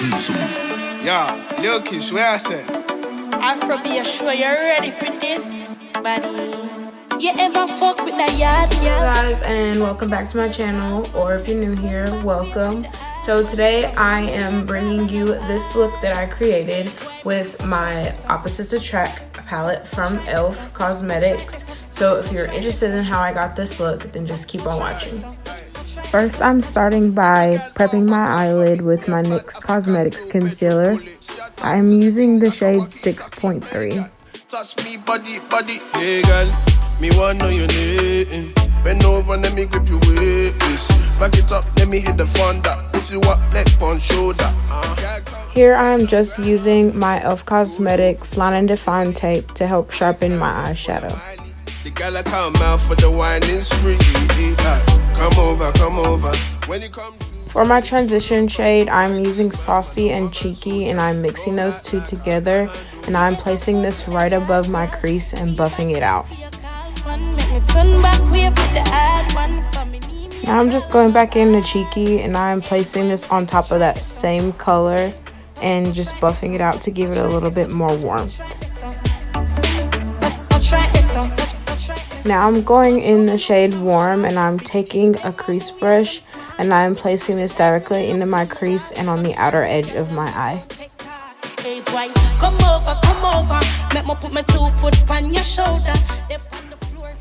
Yeah, Lil Kish, where I say? Afro, be sure you're ready for this, buddy. You ever fuck with that yard, girl? Hey guys, and welcome back to my channel, or if you're new here, welcome. So today I am bringing you this look that I created with my Opposites Attract palette from e.l.f. Cosmetics. So if you're interested in how I got this look, then just keep on watching. First, I'm starting by prepping my eyelid with my NYX Cosmetics concealer. I'm using the shade 6.3. Touch me, body, hey girl, me want know your name. Bend over, let me grip your waist. Back it up, let me hit the front that. If you want neck on shoulder. Here I'm just using my e.l.f. Cosmetics Line and Define tape to help sharpen my eyeshadow. The girl I come out for the whining spree. Come over. When you come through. For my transition shade, I'm using Saucy and Cheeky, and I'm mixing those two together, and I'm placing this right above my crease and buffing it out. Now I'm just going back into Cheeky, and I'm placing this on top of that same color and just buffing it out to give it a little bit more warmth. Now I'm going in the shade Warm, and I'm taking a crease brush and I'm placing this directly into my crease and on the outer edge of my eye.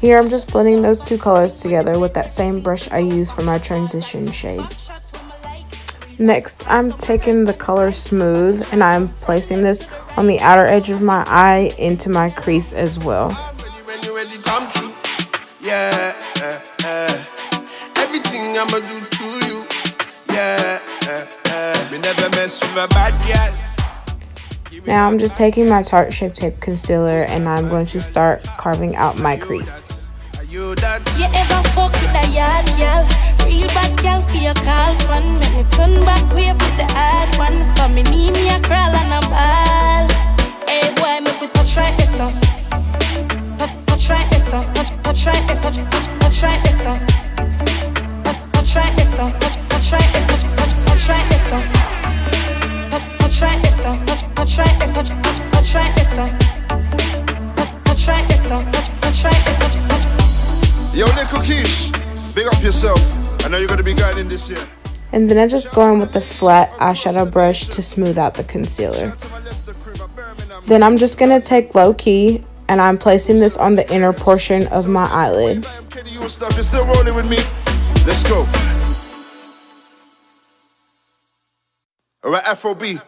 Here I'm just blending those two colors together with that same brush I used for my transition shade. Next, I'm taking the color Smooth and I'm placing this on the outer edge of my eye into my crease as well. Yeah, everything I'ma do to you. Yeah, me never mess with a bad girl. Now I'm just taking my Tarte Shape Tape concealer and I'm going to start carving out my crease. You ever fuck with a yard, girl? Real bad girl for your call one. Make me turn back way with the hard one. For me need me a crawl and a ball. Hey boy, make we touch right this up. Touch right this up. Touch right this up. Touch right this up. Touch right this up. Touch right this up. Touch right this up. Touch right this up. Touch right this up. Touch right this up. Touch right this up. Touch right this up. Yo, Little Kish, big up yourself. I know you're gonna be going in this year. And then I just go in with the flat eyeshadow brush to smooth out the concealer. Then I'm just gonna take Low Key and I'm placing this on the inner portion of my eyelid. You're still rolling with me. Let's go. All right, Afro B.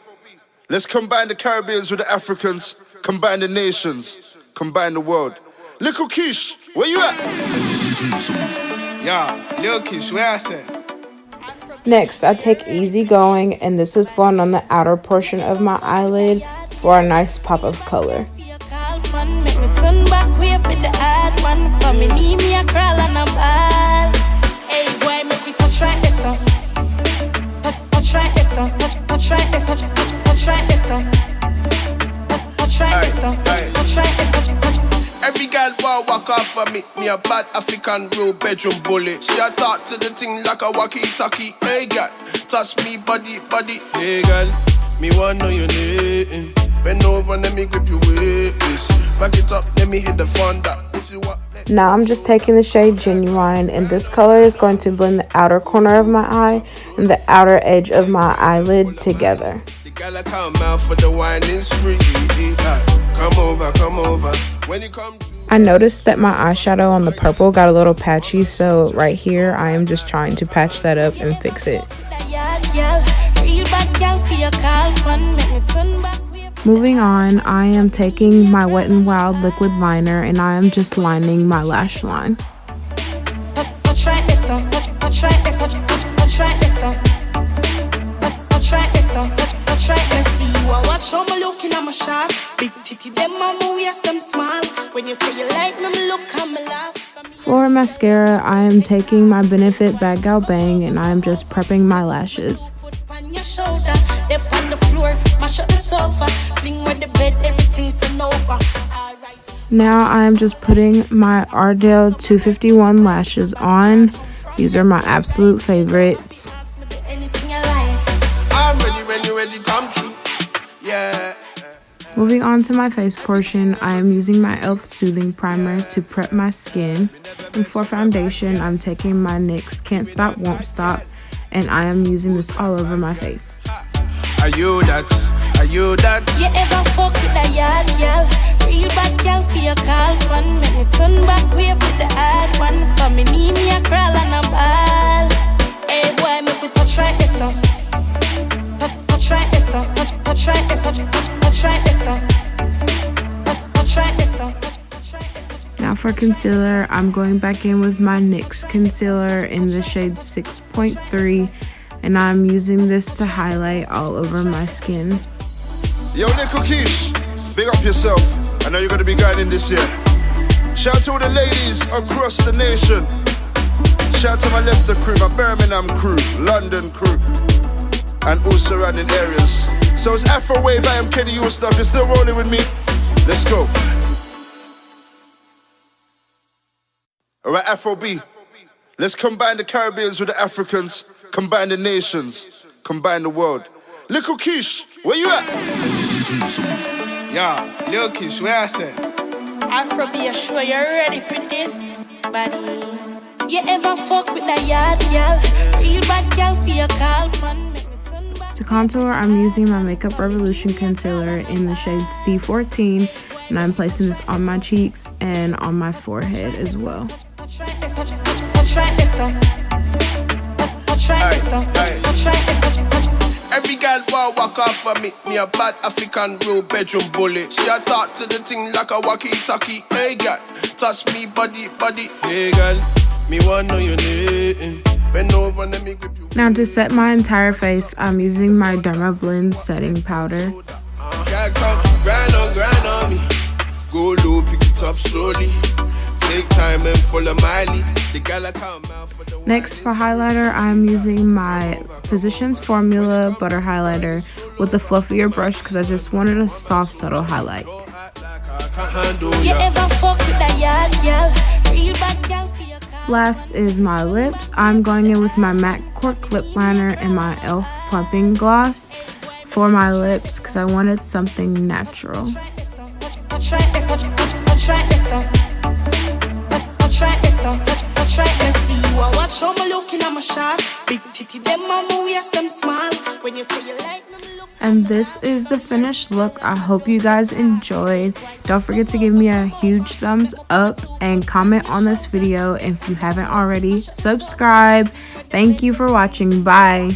Let's combine the Caribbeans with the Africans, combine the nations, combine the world. Little Kish, where you at? Yeah, Lil Kish, where I say? Next, I take Easy Going, and this is going on the outer portion of my eyelid for a nice pop of color. Every girl walk off of me a bad African real bedroom bully. She a talk to the thing like a walkie-talkie. Hey girl, touch me body. Hey girl, me want know your name. Bend over, let me grip your waist. Back it up, let me hit the front that. If you want. Now I'm just taking the shade Genuine, and this color is going to blend the outer corner of my eye and the outer edge of my eyelid together. The girl I come out for the whining spree. Come over. When you come through. I noticed that my eyeshadow on the purple got a little patchy, so right here I am just trying to patch that up and fix it. Moving on, I am taking my Wet n Wild liquid liner and I am just lining my lash line. For mascara, I am taking my Benefit Bad Gal Bang and I am just prepping my lashes. Now I am just putting my Ardell 251 lashes on. These are my absolute favorites. I'm ready already come true. Yeah. Moving on to my face portion, I am using my e.l.f. Soothing Primer to prep my skin. And for foundation, I'm taking my NYX Can't Stop Won't Stop, and I am using this all over my face. Are you that? Are you that? You ever fuck with a yard girl? Real bad girl for your call one. Make me turn back way for the hard one. For me need me a crawl and a ball. Hey boy, make me touch right this up. Touch right this up. Touch right this up. Touch right this up. Touch right this up. Now for concealer, I'm going back in with my NYX concealer in the shade 6.3, and I'm using this to highlight all over my skin. Yo, Little Keish, big up yourself. I know you're gonna be going in this year. Shout out to all the ladies across the nation. Shout out to my Leicester crew, my Birmingham crew, London crew, and all surrounding areas. So it's Afro Wave, I am Kenny, your stuff. You're still rolling with me? Let's go. Alright, Afro B. Let's combine the Caribbeans with the Africans, combine the nations, combine the world. Little Keish, where you at? Yeah, Lil Kish, where I say? Afro be a sure you're ready for this, buddy. You ever fuck with a yard girl? Real bad girl for your call one. Make me turn back. To contour, I'm using my Makeup Revolution concealer in the shade C14, and I'm placing this on my cheeks and on my forehead as well. Touch right this up. Touch right this up. Touch right this up. Touch right this up. Every girl walk off of me. Me a bad African real bedroom bully. She a talk to the thing like a walkie-talkie. Hey girl, touch me body. Hey girl, me want know your name. Bend over, let me grip you. Now to set my entire face, I'm using my Derma Blend setting powder. Girl, come grind on me. Go low, pick it up slowly. Take time and follow my lead. The girl I come out for the Next for highlighter, I'm using my Physicians Formula Butter Highlighter with a fluffier brush because I just wanted a soft, subtle highlight. You ever fuck with a yard girl? Real bad girl for your call. Last is my lips. I'm going in with my MAC Cork Lip Liner and my e.l.f. Plumping Gloss for my lips because I wanted something natural. Touch right this up. Touch right this up. Touch right this up. Touch right this up. See you a watch how me looking at my shot. Big titty them on my waist them small. When you say you like me look. And this is the finished look. I hope you guys enjoyed. Don't forget to give me a huge thumbs up and comment on this video. If you haven't already, subscribe. Thank you for watching. Bye.